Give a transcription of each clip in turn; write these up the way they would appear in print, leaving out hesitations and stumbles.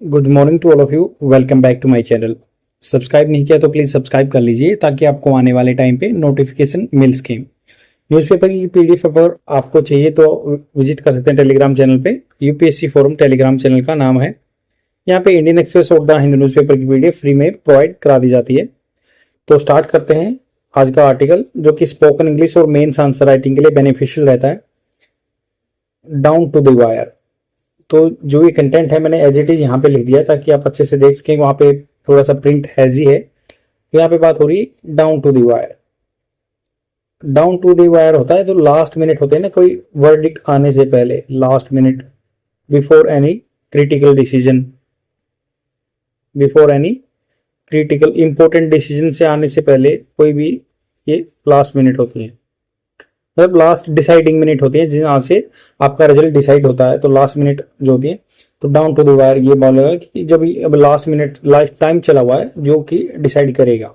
Good morning to all of you. Welcome back to my channel. Subscribe नहीं किया तो please subscribe कर लीजिए ताकि आपको आने वाले टाइम पे नोटिफिकेशन मिल सके। न्यूज़पेपर की पीडीएफ अगर आपको चाहिए तो विजिट कर सकते हैं टेलीग्राम चैनल पे। यूपीएससी फोरम टेलीग्राम चैनल का नाम है। यहाँ पे इंडियन एक्सप्रेस और द हिंदू न्यूज़पेपर की पीडीएफ फ्री में प्रोवाइड करा दी जाती है। तो स्टार्ट करते हैं आज का आर्टिकल, जो कि स्पोकन इंग्लिश और मेन्स आंसर राइटिंग के लिए बेनिफिशियल रहता है। Down to the wire. तो जो ये कंटेंट है मैंने एज इट इज यहाँ पे लिख दिया ताकि आप अच्छे से देख सकें। वहां पे थोड़ा सा प्रिंट हैजी है। यहाँ पे बात हो रही down to the wire. Down to the wire होता है तो लास्ट मिनट होते हैं ना, कोई वर्डिक्ट आने से पहले, last minute, before any critical decision, before any critical important decision से आने से पहले कोई भी ये लास्ट मिनट होती है, मतलब लास्ट डिसाइडिंग मिनट होती है जहाँ से आपका रिजल्ट डिसाइड होता है। तो लास्ट मिनट जो होती है, तो डाउन टू द वायर ये बोलेगा कि जब अब लास्ट मिनट, लास्ट टाइम चला हुआ है जो कि डिसाइड करेगा।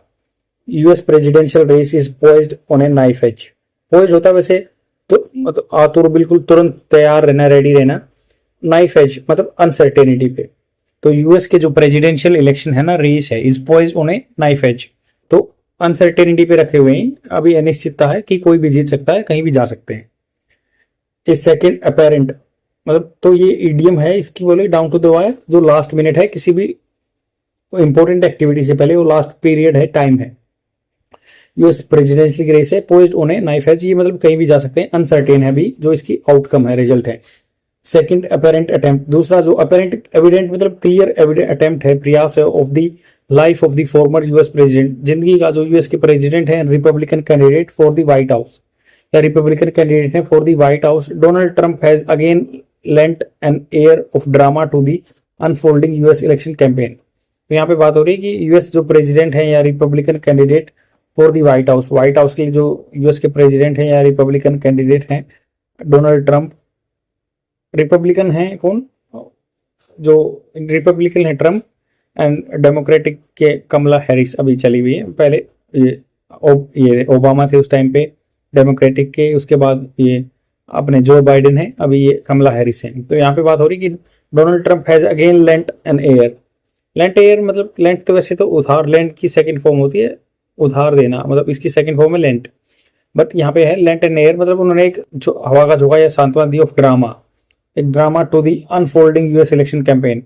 US presidential race is poised on a knife edge. Poised होता है वैसे तो मतलब आतुर, बिल्कुल तुरंत तैयार रहना, रेडी रहना। नाइफ एज मतलब अनसर्टेनिटी पे। तो यूएस के जो प्रेसिडेंशियल इलेक्शन है ना, रेस है, is poised on a knife edge. तो अनसर्टेनिटी पे रखे हुए हैं, अभी अनिश्चितता है कि कोई भी जीत सकता है, कहीं भी जा सकते हैं। ए सेकेंड अपेरेंट मतलब, तो ये ईडीएम है इसकी, बोले डाउन टू द वायर, जो लास्ट मिनट है किसी भी इंपॉर्टेंट एक्टिविटी से पहले, वो लास्ट पीरियड है, टाइम है। यूएस प्रेसिडेंशियल रेस है, poised on a knife as, ये मतलब कहीं भी जा सकते हैं, अनसर्टेन है भी जो इसकी आउटकम है, रिजल्ट है। सेकंड अपेरेंट अटेम्प्ट, दूसरा जो अपेरेंट एविडेंट मतलब क्लियर एविडेंट अटेम्प्ट है, प्रयास है, of the life of the former US president, जिंदगी का जो यूएस के प्रेसिडेंट है, Republican candidate for the White House, या रिपब्लिकन कैंडिडेट है for the White House. Donald Trump has again lent an air of drama to the unfolding US election campaign. तो यहाँ पे बात हो रही है कि यूएस जो प्रेसिडेंट है या Republican candidate for the White house, white house के लिए जो यूएस के प्रेसिडेंट है या रिपब्लिकन कैंडिडेट हैं, डोनाल्ड ट्रंप। रिपब्लिकन है कौन? जो रिपब्लिकन है ट्रंप, एंड डेमोक्रेटिक के कमला हैरिस अभी चली हुई है। पहले ये ओबामा थे उस टाइम पे डेमोक्रेटिक के, उसके बाद ये अपने जो बाइडेन है, अभी ये कमला हैरिस है। तो यहाँ पे बात हो रही कि Donald Trump has again lent an air. Lent air मतलब, लेंट तो वैसे तो उधार, लेंट की सेकंड फॉर्म होती है उधार देना, मतलब इसकी सेकंड फॉर्म है लेंट, बट यहाँ पे है लेंट एन एयर, मतलब उन्होंने एक जो हवा का झोंका या सांत्वना दी ऑफ ड्रामा, एक drama to the unfolding US election campaign.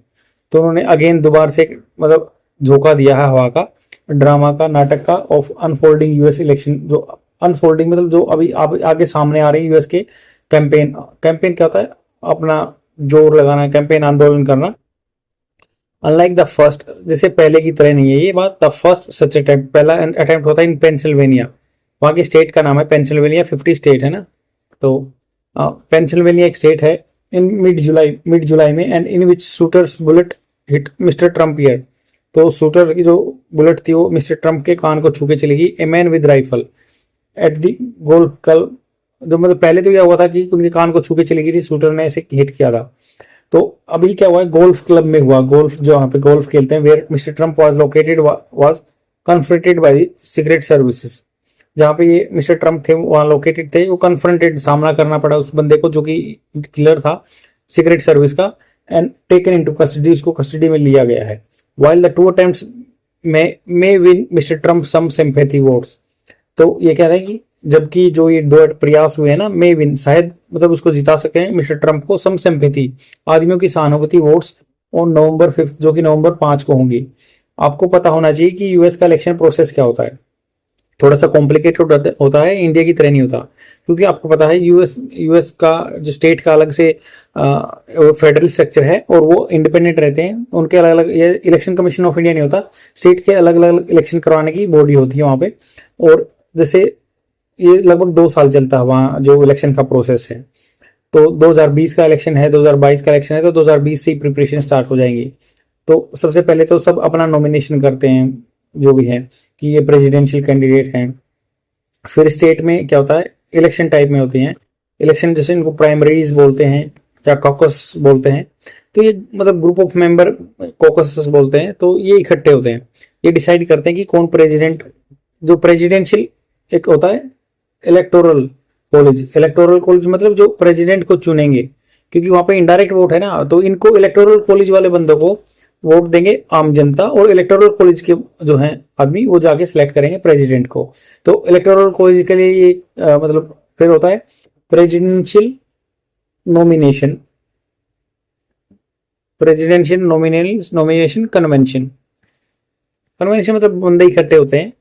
तो उन्होंने अगेन दोबारा से मतलब झोंका दिया है हवा का, ड्रामा का, नाटक का, ऑफ अनफोल्डिंग यूएस इलेक्शन। जो अनफोल्डिंग मतलब जो अभी आगे सामने आ रही है यूएस के कैंपेन। कैंपेन क्या होता है? अपना जोर लगाना, कैंपेन आंदोलन करना। अनलाइक द फर्स्ट, जैसे पहले की तरह नहीं है ये बात। द फर्स्ट सच अटेम्प्ट, पहला अटेम्प्ट होता है इन पेंसिल्वेनिया, वहां की स्टेट का नाम है पेंसिल्वेनिया, 50 स्टेट है ना। तो पेंसिल्वेनिया एक स्टेट है, इन मिड जुलाई में, and in which shooters bullet hit mister Trump year. तो शूटर की जो बुलेट थी वो मिस्टर ट्रम्प के कान को छू के चली गई। A man with rifle at the golf club, जो मतलब पहले तो क्या हुआ था कि उनके कान को छू के चली गई थी, शूटर ने ऐसे हिट किया था। तो अभी क्या हुआ है, गोल्फ क्लब में हुआ, गोल्फ जो यहाँ पे गोल्फ खेलते हैं, where mister Trump was located was confronted by secret services. जहाँ पे ये मिस्टर ट्रम्प थे वहां लोकेटेड थे, वो कन्फ्रंटेड, सामना करना पड़ा उस बंदे को जो कि किलर था सीक्रेट सर्विस का, एंड टेकन इनटू कस्टडी, उसको कस्टडी में लिया गया है। While the two attempts may win mister Trump some sympathy votes. तो ये कह रहे हैं कि जबकि जो ये दो प्रयास हुए हैं ना, मे विन शायद मतलब उसको जिता सके हैं मिस्टर ट्रम्प को, सम सिंपैथी आदमियों की सहानुभूति वोट्स, और नवंबर 5 जो कि नवंबर 5 को होंगी। आपको पता होना चाहिए कि यूएस का इलेक्शन प्रोसेस क्या होता है, थोड़ा सा कॉम्प्लिकेटेड होता है, इंडिया की तरह नहीं होता। क्योंकि आपको पता है यूएस का जो स्टेट का अलग से फेडरल स्ट्रक्चर है और वो इंडिपेंडेंट रहते हैं, उनके अलग अलग, ये इलेक्शन कमीशन ऑफ इंडिया नहीं होता, स्टेट के अलग अलग इलेक्शन करवाने की बॉडी होती है वहाँ पे। और जैसे ये लगभग 2 साल चलता है वहाँ जो इलेक्शन का प्रोसेस है। तो 2020 का इलेक्शन है, 2022 का इलेक्शन है, तो 2020 से ही प्रिपरेशन स्टार्ट हो जाएंगी। तो सबसे पहले तो सब अपना नॉमिनेशन करते हैं जो भी है कि ये प्रेसिडेंशियल कैंडिडेट हैं। फिर स्टेट में क्या होता है, इलेक्शन टाइप में होती हैं इलेक्शन, जैसे इनको प्राइमरीज बोलते हैं या कॉकस बोलते हैं। तो ये मतलब ग्रुप ऑफ मेंबर कॉकस बोलते हैं। तो ये इकट्ठे होते हैं, ये डिसाइड करते हैं कि कौन प्रेसिडेंट, जो प्रेसिडेंशियल एक होता है इलेक्टोरल कॉलेज मतलब जो प्रेसिडेंट को चुनेंगे, क्योंकि वहां पे इनडायरेक्ट वोट है ना, तो इनको इलेक्टोरल कॉलेज वाले बंदों को वोट देंगे आम जनता, और इलेक्टोरल कॉलेज के जो हैं आदमी वो जाके सिलेक्ट करेंगे प्रेसिडेंट को। तो इलेक्टोरल कॉलेज के लिए ये मतलब फिर होता है presidential nomination, presidential nomination convention. Convention मतलब बंदे इकट्ठे होते हैं।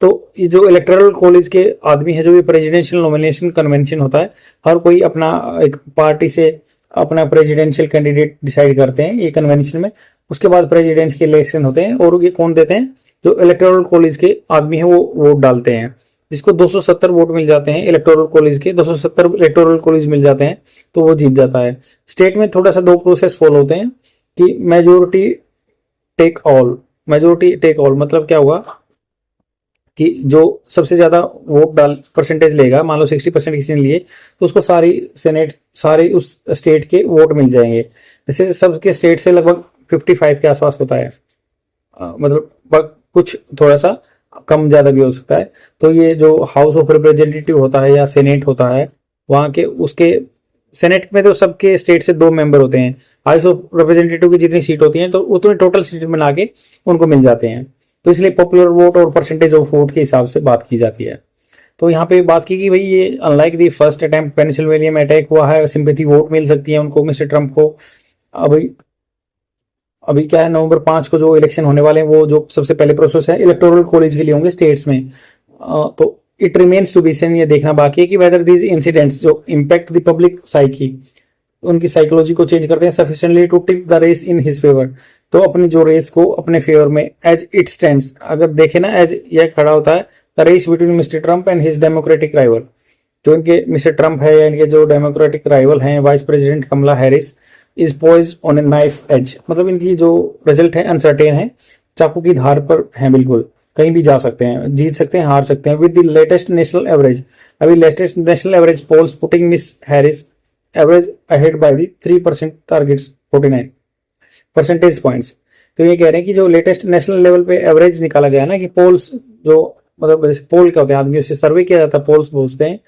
तो ये जो इलेक्टोरल कॉलेज के आदमी है, जो ये प्रेसिडेंशियल नॉमिनेशन कन्वेंशन होता है, हर कोई अपना एक पार्टी से अपना प्रेसिडेंशियल कैंडिडेट डिसाइड करते हैं ये कन्वेंशन में। उसके बाद प्रेसिडेंट के इलेक्शन होते हैं, और ये कौन देते हैं, जो इलेक्टोरल कॉलेज के आदमी है वो वोट डालते हैं। जिसको 270 वोट मिल जाते हैं इलेक्टोरल कॉलेज के, 270 इलेक्टोरल कॉलेज मिल जाते हैं, तो वो जीत जाता है। स्टेट में थोड़ा सा दो प्रोसेस फॉलो होते हैं कि majority take all. Majority take all मतलब क्या हुआ कि जो सबसे ज्यादा वोट डाल परसेंटेज लेगा, मान लो 60% किसी ने लिए, तो उसको सारी सेनेट, सारे उस स्टेट के वोट मिल जाएंगे। जैसे सबके स्टेट से लगभग 55 के आसपास होता है, मतलब कुछ थोड़ा सा कम ज्यादा भी हो सकता है। तो ये जो हाउस ऑफ रिप्रेजेंटेटिव होता है या सेनेट होता है, वहां के उसके सेनेट में तो सबके स्टेट से 2 मेंबर होते हैं। हाउस ऑफ रिप्रेजेंटेटिव की जितनी सीट होती हैं तो उतने टोटल सीट बना के उनको मिल जाते हैं। तो इसलिए पॉपुलर वोट और परसेंटेज ऑफ वोट के हिसाब से बात की जाती है। तो यहाँ पे बात की कि भाई ये unlike the first attempt Pennsylvania में अटैक हुआ है, सिंपैथी वोट मिल सकती है उनको मिस्टर ट्रम्प को। अभी क्या है, नवंबर 5 को जो इलेक्शन होने वाले हैं, वो जो सबसे पहले प्रोसेस है इलेक्टोरल कॉलेज के लिए होंगे स्टेट्स में। तो it remains to be seen, ये देखना बाकी है कि वेदर दीज इंसिडेंट्स जो इम्पैक्ट द पब्लिक साइकी, उनकी साइकोलॉजी को चेंज करते हैं sufficiently to tip the race in his favour. तो अपनी जो रेस को अपने फेवर में एज इट स्टैंड्स, अगर देखे ना, एज यह खड़ा होता है the race between mister Trump and his democratic rival. जो इनके मिस्टर ट्रम्प है या इनके जो डेमोक्रेटिक राइवल हैं vice president Kamala Harris, is poised on a knife edge, मतलब इनकी जो रिजल्ट है अनसर्टेन है, चाकू की धार पर है, बिल्कुल कहीं भी जा सकते हैं, जीत सकते हैं, हार सकते हैं। With the latest national average, अभी latest national average polls putting miss Harris average ahead by the 3% targets 49 percentage points. तो ये कह रहे हैं कि जो लेटेस्ट नेशनल लेवल पे एवरेज निकाला गया ना, कि पोल्स जो मतलब पोल क्या होते हैं, आदमियों से सर्वे किया जाता है, पोल्स पूछते हैं,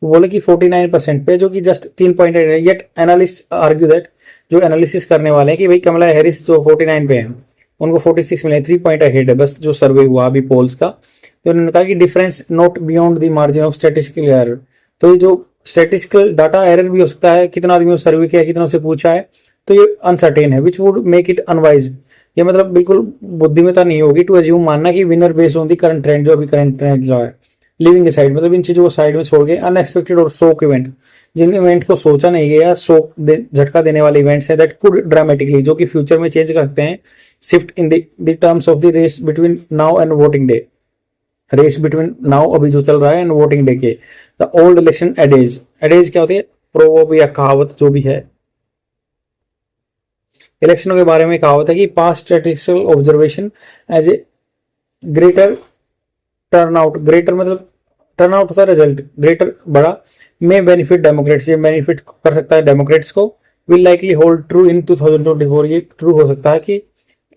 वो बोले कि 49% पे, जो कि जस्ट 3 पॉइंट है। येट एनालिस्ट आर्ग्यू दैट, जो एनालिसिस करने वाले हैं कि भाई कमला हैरिस जो 49 पे है, उनको 46 मिले, 3 पॉइंट अहेड है बस जो सर्वे हुआ अभी पोल्स का। तो उन्होंने कहा कि difference not beyond the margin of statistical error. तो ये जो स्टैटिस्टिकल डाटा एरर भी हो सकता है, कितना आदमियों ने सर्वे किया, कितनों से पूछा है, तो ये अनसर्टेन है, which would make it unwise. ये मतलब बिल्कुल बुद्धिमत्ता नहीं होगी टू अज्यूम, मानना कि winner based on the current trend, जो अभी करंट ट्रेंड जो है। लिविंग ए साइड मतलब इन चीजों को साइड में छोड़ के अनएक्सपेक्टेड और शॉक इवेंट, जिन इवेंट को सोचा नहीं गया, शॉक झटका देने वाले इवेंट्स हैं, दैट कुड ड्रामेटिकली, जो कि फ्यूचर में चेंज कर सकते हैं, shift in the terms of the race between now and voting day. Race between now अभी जो चल रहा है एंड वोटिंग डे के। The old election adages, adages क्या होती है, प्रोवर्ब या कहावत जो भी है इलेक्शनों के बारे में, कहावत है कि past statistical observation as a greater turnout, greater मतलब टर्नआउट होता है रिजल्ट, ग्रेटर बड़ा, में बेनिफिट डेमोक्रेट्स, ये बेनिफिट कर सकता है डेमोक्रेट्स को। Will likely hold true in 2024, ये ट्रू हो सकता है कि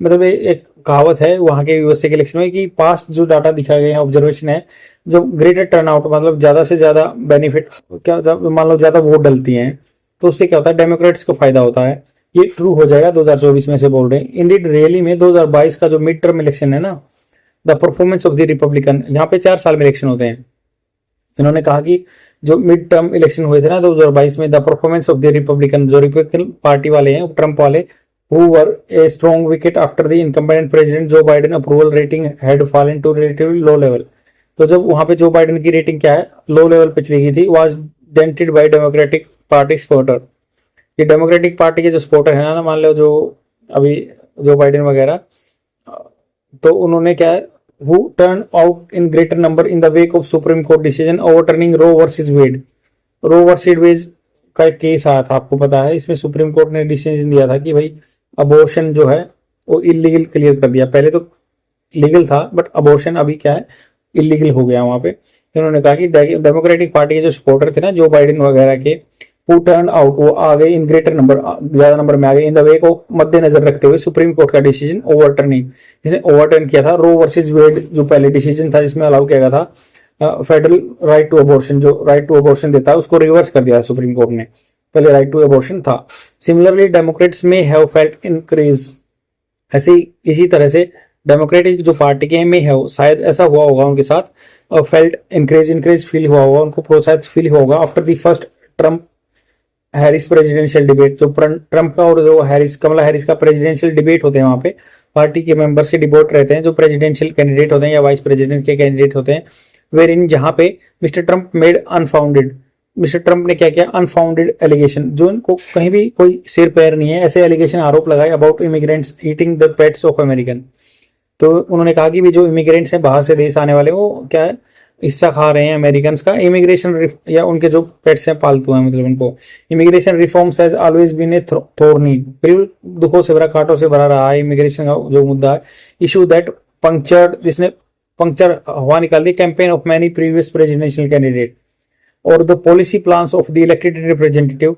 मतलब एक कहावत है वहां के यूएसए के इलेक्शन में कि पास्ट जो डाटा दिखाए गए हैं, ऑब्जर्वेशन है, जो ग्रेटर टर्नआउट मतलब ज्यादा से ज्यादा बेनिफिट, क्या मान लो ज्यादा वोट डलती हैं, तो उससे क्या होता है, डेमोक्रेट्स को फायदा होता है। ये ट्रू हो जाएगा 2024 में से बोल रहे हैं। इंडिड रैली में 2022 का जो मिड टर्म इलेक्शन है ना, the performance of the Republican, यहाँ पे 4 साल में इलेक्शन होते हैं। इन्होंने कहा कि जो मिड टर्म इलेक्शन हुए थे ना 2022 में, the performance of the Republican, जो रिपब्लिकन पार्टी वाले हैं, ट्रम्प वाले, who were a strong wicket after the incumbent president Joe Biden approval rating had fallen to relatively low level। तो जब वहां पे जो बाइडेन की रेटिंग क्या है, लो लेवल पे चली गई थी, was dented by Democratic Party supporter। ये डेमोक्रेटिक पार्टी के जो सपोर्टर है ना, मान लो जो अभी जो बाइडेन वगैरह, तो उन्होंने क्या है, who turned out in greater number in the wake of Supreme Court decision overturning Roe versus Wade। Roe versus Wade का एक केस आया था, आपको पता है, इसमें सुप्रीम कोर्ट ने डिसीजन दिया था कि भाई अबॉर्शन जो है वो इलीगल क्लियर कर दिया। पहले तो लीगल था बट अबॉर्शन अभी क्या है, इलीगल हो गया वहां पे। उन्होंने कहा कि डेमोक्रेटिक पार्टी के जो सपोर्टर थे ना, जो बाइडेन वगैरह के, वो टर्न आउट, वो आ गए इन ग्रेटर नंबर, ज्यादा नंबर में आ गए, इन द वे को मद्देनजर रखते हुए सुप्रीम कोर्ट का डिसीजन ओवरटर्निंग, जिसने ओवरटर्न किया था रो वर्सेज वेड, जो पहले डिसीजन था जिसमें अलाउ किया गया था फेडरल राइट टू अबॉर्शन, जो राइट टू अबॉर्शन देता है उसको रिवर्स कर दिया सुप्रीम कोर्ट ने, पहले राइट टू अबॉर्शन था। सिमिलरली डेमोक्रेट्स में हैव फेल्ट इंक्रीज, ऐसे ही इसी तरह से डेमोक्रेटिक जो पार्टी के में है शायद ऐसा हुआ होगा उनके साथ, फेल्ट इंक्रेज फील हुआ होगा, उनको प्रोत्साहित फील हुआ होगा after the first Trump Harris presidential debate. जो ट्रम्प का और जो कमला हैरिस का प्रेसिडेंशियल डिबेट होते हैं, वहां पे पार्टी के मेंबर्स के डिबेट रहते हैं जो प्रेसिडेंशियल कैंडिडेट होते हैं या वाइस प्रेसिडेंट के कैंडिडेट होते हैं, वेर इन जहां पे मिस्टर ट्रम्प ने क्या किया, अनफाउंडेड एलिगेशन, जो इनको कहीं भी कोई सिर पैर नहीं है, ऐसे एलिगेशन आरोप लगाए about immigrants eating the pets of American. तो उन्होंने कहा कि भी जो इमिग्रेंट्स हैं बाहर से देश आने वाले, वो क्या है, हिस्सा खा रहे हैं अमेरिकन का इमिग्रेशन, या उनके जो पेट्स हैं पालतू हैं मतलब उनको। Immigration reforms has always been a thorny, बिल्कुल दुखों से भरा, कांटों से भरा रहा है इमिग्रेशन का जो मुद्दा है। इशू दैट पंक्चर्ड, जिसने पंक्चर हवा निकाल दी campaign of many previous presidential candidate और the policy plans of the elected representative.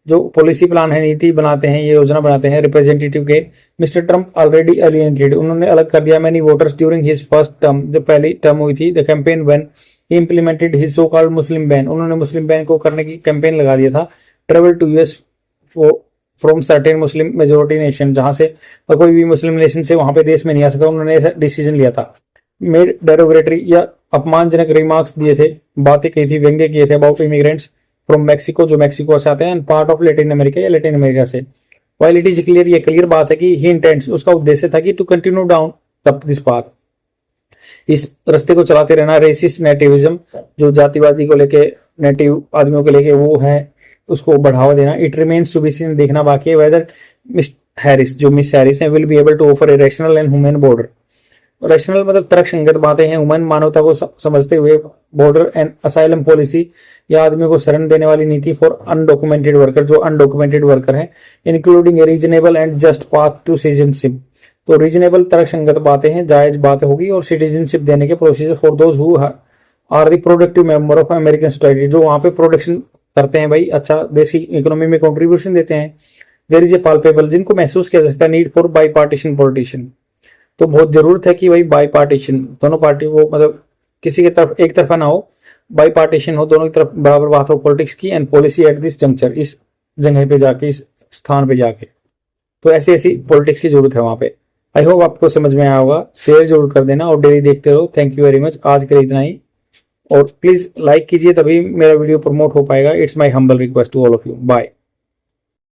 जो पॉलिसी प्लान है, नीति बनाते हैं, ये योजना बनाते हैं रिप्रेजेंटेटिव के, मिस्टर ट्रम्प ऑलरेडी एलियनेटेड, उन्होंने अलग कर दिया many voters during his first term, जो पहली टर्म हुई थी, the campaign when he implemented his so called Muslim ban, उन्होंने मुस्लिम बैन को करने की कैंपेन लगा दिया था। Travel to US from certain Muslim majority nation, जहां से कोई भी मुस्लिम नेशन से वहां पे देश में नहीं आ सका, उन्होंने ऐसा डिसीजन लिया था। मेड डेरोगेटरी या अपमानजनक रिमार्क्स दिए थे, बातें कही थी, व्यंग्य किए थे अबाउट इमिग्रेंट्स फ्रॉम मैक्सिको, जो मैक्सिको से आते हैं, and part of Latin America या लैटिन अमेरिका से। वाइल इट इज क्लियर, ये क्लियर बात है कि ही इंटेंड्स, उसका उद्देश्य था कि to continue down this path, इस रास्ते को चलाते रहना। रेसिस्ट नेटिविज्म, जो जातिवादी को लेके, नेटिव आदमियों को लेके वो है, उसको बढ़ावा देना। It remains to be seen, देखना बाकी है वेदर मिस हैरिस है will be able to offer a rational and human border. Rational मतलब तर्कसंगत बातें हैं, ह्यूमन मानवता को समझते हुए बॉर्डर एंड असाइलम पॉलिसी, या आदमियों को शरण देने वाली नीति फॉर अनडॉक्यूमेंटेड वर्कर, जो अनडॉक्यूमेंटेड वर्कर हैं, including a reasonable and just path to citizenship. तो रीजनेबल तर्कसंगत बातें हैं, जायज बातें होगी, और सिटीजनशिप देने के procedure for those who are the productive member of American society, जो वहां पे प्रोडक्शन करते हैं भाई, अच्छा देश की इकोनॉमी में कॉन्ट्रीब्यूशन देते हैं। देयर इज ए पाल्पेबल, जिनको महसूस किया जा सकता है, need for by partition politician, तो बहुत जरूरत है कि भाई बाई पार्टीशन, दोनों पार्टी वो मतलब किसी की तरफ एक तरफा ना हो, बाई पार्टीशन हो, दोनों की तरफ बराबर बात हो पॉलिटिक्स की, and policy at this juncture, इस जगह पे जाके, इस स्थान पे जाके। तो ऐसी ऐसी पॉलिटिक्स की जरूरत है वहां पे। आई होप आपको समझ में आया होगा, शेयर जरूर कर देना और डेली देखते रहो। थैंक यू वेरी मच, आज के लिए इतना ही, और प्लीज लाइक कीजिए, तभी मेरा वीडियो प्रमोट हो पाएगा। It's my humble request to all of you. Bye.